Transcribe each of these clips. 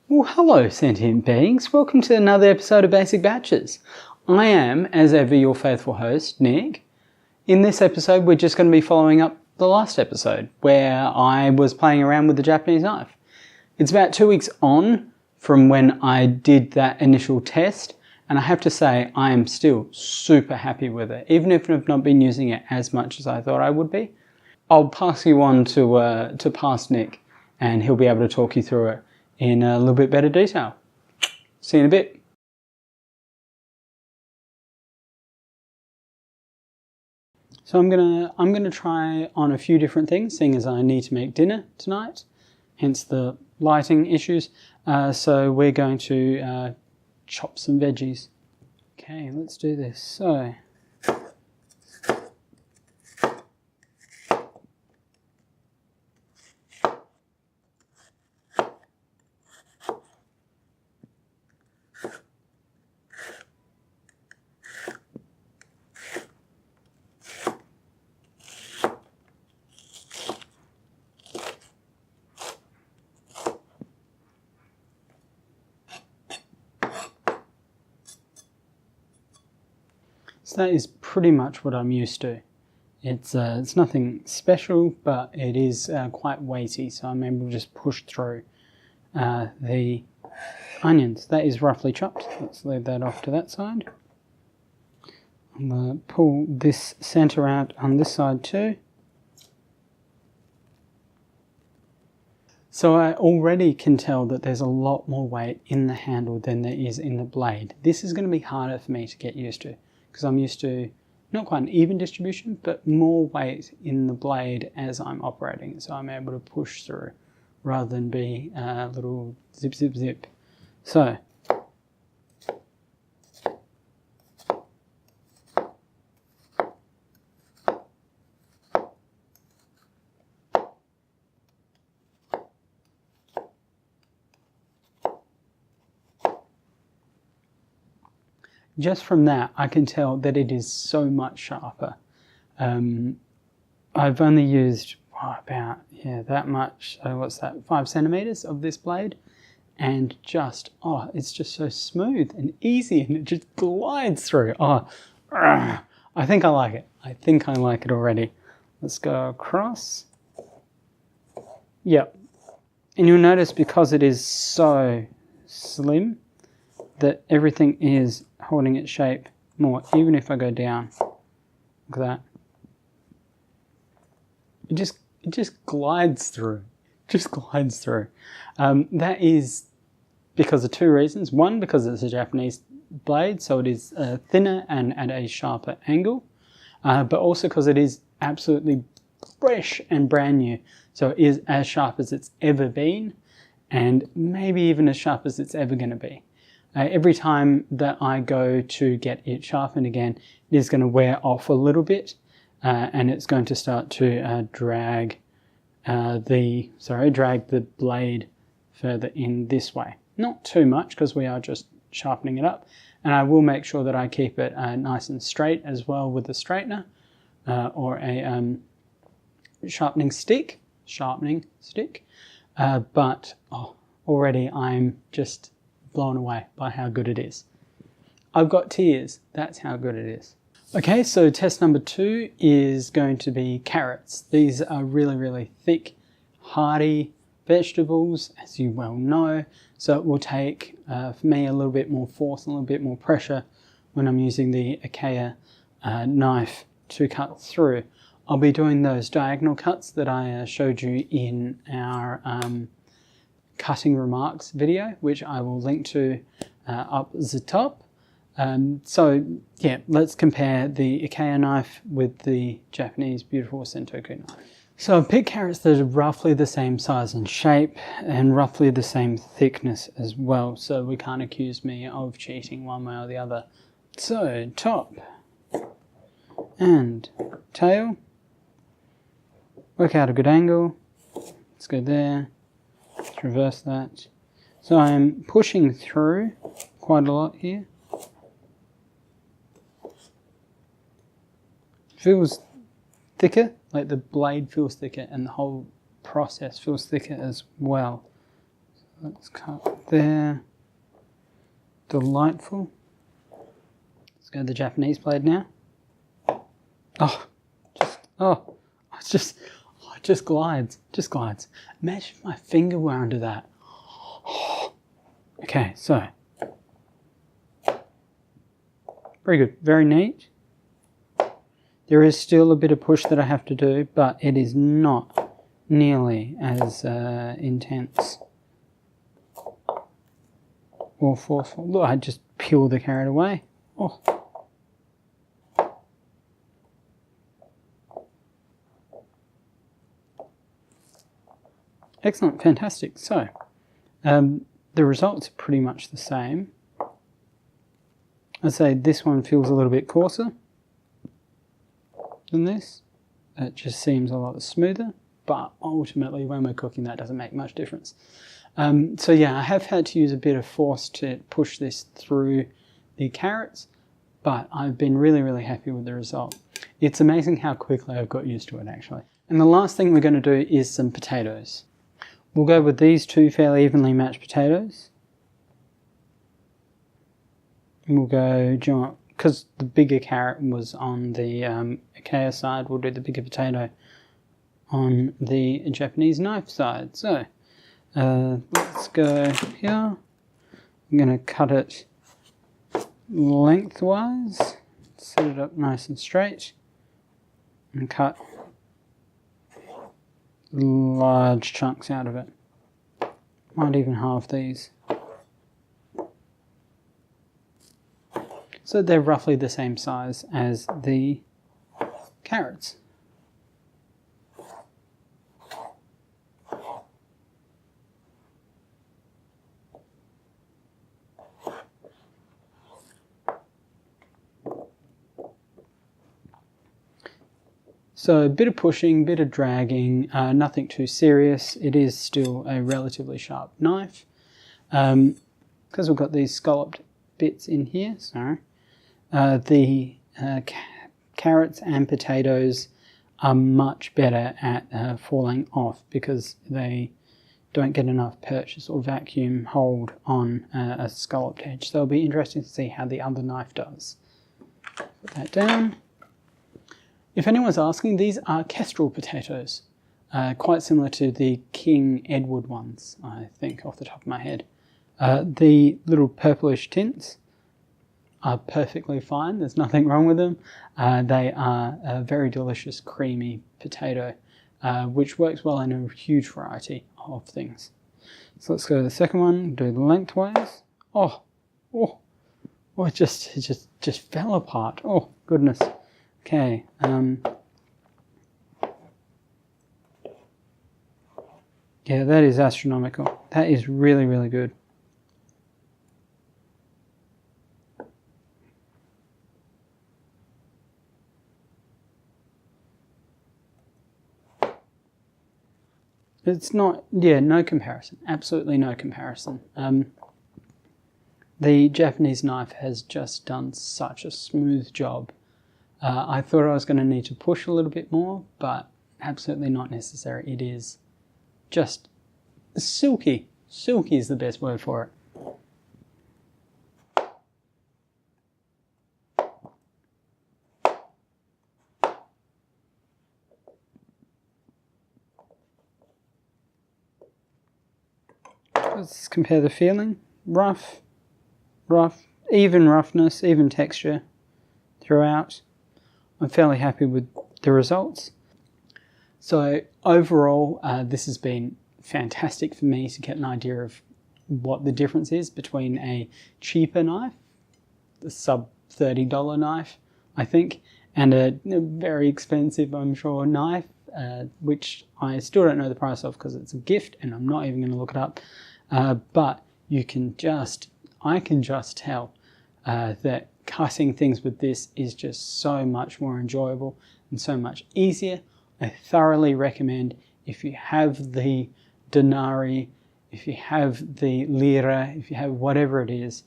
Well, hello sentient beings, welcome to another episode of Basic Batches. I am, as ever, your faithful host, Nick. In this episode we're just going to be following up the last episode where I was playing around with the Japanese knife. It's about 2 weeks on from when I did that initial test, and I have to say I am still super happy with it, even if I've not been using it as much as I thought I would be. I'll pass you on to past Nick, and he'll be able to talk you through it in a little bit better detail. See you in a bit. So I'm gonna try on a few different things, seeing as I need to make dinner tonight, hence the lighting issues. So we're going to chop some veggies. Okay, let's do this. So that is pretty much what I'm used to. It's nothing special, but it is quite weighty, so I'm able to just push through the onions. That is roughly chopped. Let's leave that off to that side. I'm going to pull this centre out on this side too. So I already can tell that there's a lot more weight in the handle than there is in the blade. This is going to be harder for me to get used to, because I'm used to not quite an even distribution, but more weight in the blade as I'm operating. So I'm able to push through rather than be a little zip, zip, zip. So just from that, I can tell that it is so much sharper. I've only used about that much. So what's that? 5 centimeters of this blade, and it's just so smooth and easy, and it just glides through. I think I like it. I think I like it already. Let's go across. Yep, and you'll notice because it is so slim that everything is holding its shape more, even if I go down. Look at that. It just glides through. Just glides through. That is because of 2 reasons. One, because it's a Japanese blade, so it is thinner and at a sharper angle. But also because it is absolutely fresh and brand new. So it is as sharp as it's ever been, and maybe even as sharp as it's ever going to be. Every time that I go to get it sharpened again, it is going to wear off a little bit, and it's going to start to drag the blade further in this way. Not too much, because we are just sharpening it up, and I will make sure that I keep it nice and straight as well with the straightener or a sharpening stick. But already I'm just blown away by how good it is. I've got tears. That's how good it is. Okay, so test number 2 is going to be carrots. These are really, really thick, hearty vegetables, as you well know. So it will take, for me, a little bit more force and a little bit more pressure when I'm using the IKEA knife to cut through. I'll be doing those diagonal cuts that I showed you in our cutting remarks video, which I will link to up the top. So yeah, let's compare the IKEA knife with the Japanese beautiful Santoku knife. So I've picked carrots that are roughly the same size and shape and roughly the same thickness as well, so we can't accuse me of cheating one way or the other. So top and tail, work out a good angle. Let's go there. Let's reverse that. So I'm pushing through quite a lot here. Feels thicker, like the blade feels thicker, and the whole process feels thicker as well. Let's cut there. Delightful. Let's go to the Japanese blade now. Oh, it just glides, Imagine if my finger were under that. Okay, so. Very good, very neat. There is still a bit of push that I have to do, but it is not nearly as intense or forceful. Look, I just peel the carrot away. Oh. Excellent, fantastic. So, the results are pretty much the same. I'd say this one feels a little bit coarser than this. It just seems a lot smoother, but ultimately when we're cooking that doesn't make much difference. So yeah, I have had to use a bit of force to push this through the carrots, but I've been really, really happy with the result. It's amazing how quickly I've got used to it actually. And the last thing we're going to do is some potatoes. We'll go with these two fairly evenly matched potatoes. And we'll go, do you know what, because the bigger carrot was on the IKEA side, we'll do the bigger potato on the Japanese knife side. So, let's go here. I'm going to cut it lengthwise, set it up nice and straight, and cut large chunks out of it. Might even halve these. So they're roughly the same size as the carrots. So a bit of pushing, bit of dragging, nothing too serious. It is still a relatively sharp knife. Because we've got these scalloped bits in here, sorry. The carrots and potatoes are much better at falling off because they don't get enough purchase or vacuum hold on a scalloped edge. So it'll be interesting to see how the other knife does. Put that down. If anyone's asking, these are kestrel potatoes, quite similar to the King Edward ones, I think, off the top of my head. The little purplish tints are perfectly fine. There's nothing wrong with them. They are a very delicious, creamy potato, which works well in a huge variety of things. So let's go to the second one, do the lengthwise. Oh, it just fell apart. Oh, goodness. Okay. Yeah, that is astronomical. That is really, really good. It's not, yeah, no comparison. Absolutely no comparison. The Japanese knife has just done such a smooth job. I thought I was going to need to push a little bit more, but absolutely not necessary. It is just silky. Silky is the best word for it. Let's compare the feeling. Rough, even roughness, even texture throughout. I'm fairly happy with the results. So overall, this has been fantastic for me to get an idea of what the difference is between a cheaper knife, the sub $30 knife, I think, and a very expensive, I'm sure, knife, which I still don't know the price of because it's a gift and I'm not even going to look it up. But I can just tell that cutting things with this is just so much more enjoyable and so much easier. I thoroughly recommend, if you have the denarii, if you have the lira, if you have whatever it is,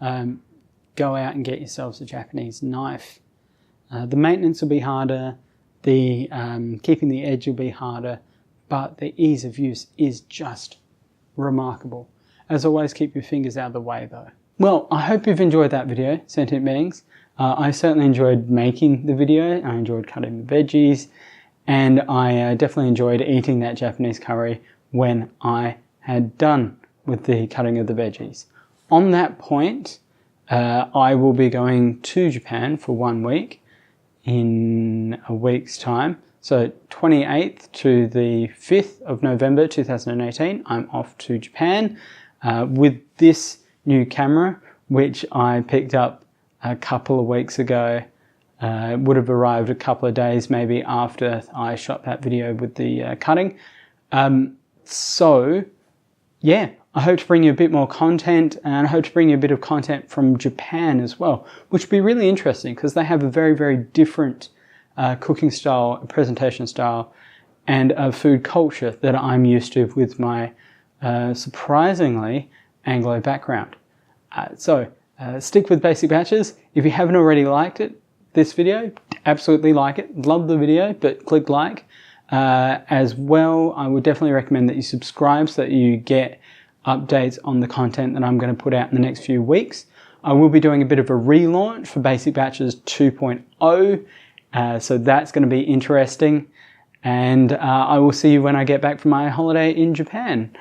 go out and get yourselves a Japanese knife. The maintenance will be harder, the keeping the edge will be harder, but the ease of use is just remarkable. As always, keep your fingers out of the way though. Well, I hope you've enjoyed that video, sentient beings. I certainly enjoyed making the video. I enjoyed cutting the veggies, and I definitely enjoyed eating that Japanese curry when I had done with the cutting of the veggies. On that point, I will be going to Japan for 1 week in a week's time. So 28th to the 5th of November 2018, I'm off to Japan with this new camera, which I picked up a couple of weeks ago. It would have arrived a couple of days maybe after I shot that video with the cutting. So yeah, I hope to bring you a bit more content, and I hope to bring you a bit of content from Japan as well, which would be really interesting because they have a very, very different cooking style, presentation style, and a food culture that I'm used to with my surprisingly Anglo background. So stick with Basic Batches. If you haven't already liked this video, absolutely like it. Love the video, but click like. As well, I would definitely recommend that you subscribe so that you get updates on the content that I'm going to put out in the next few weeks. I will be doing a bit of a relaunch for Basic Batches 2.0, so that's going to be interesting. And I will see you when I get back from my holiday in Japan.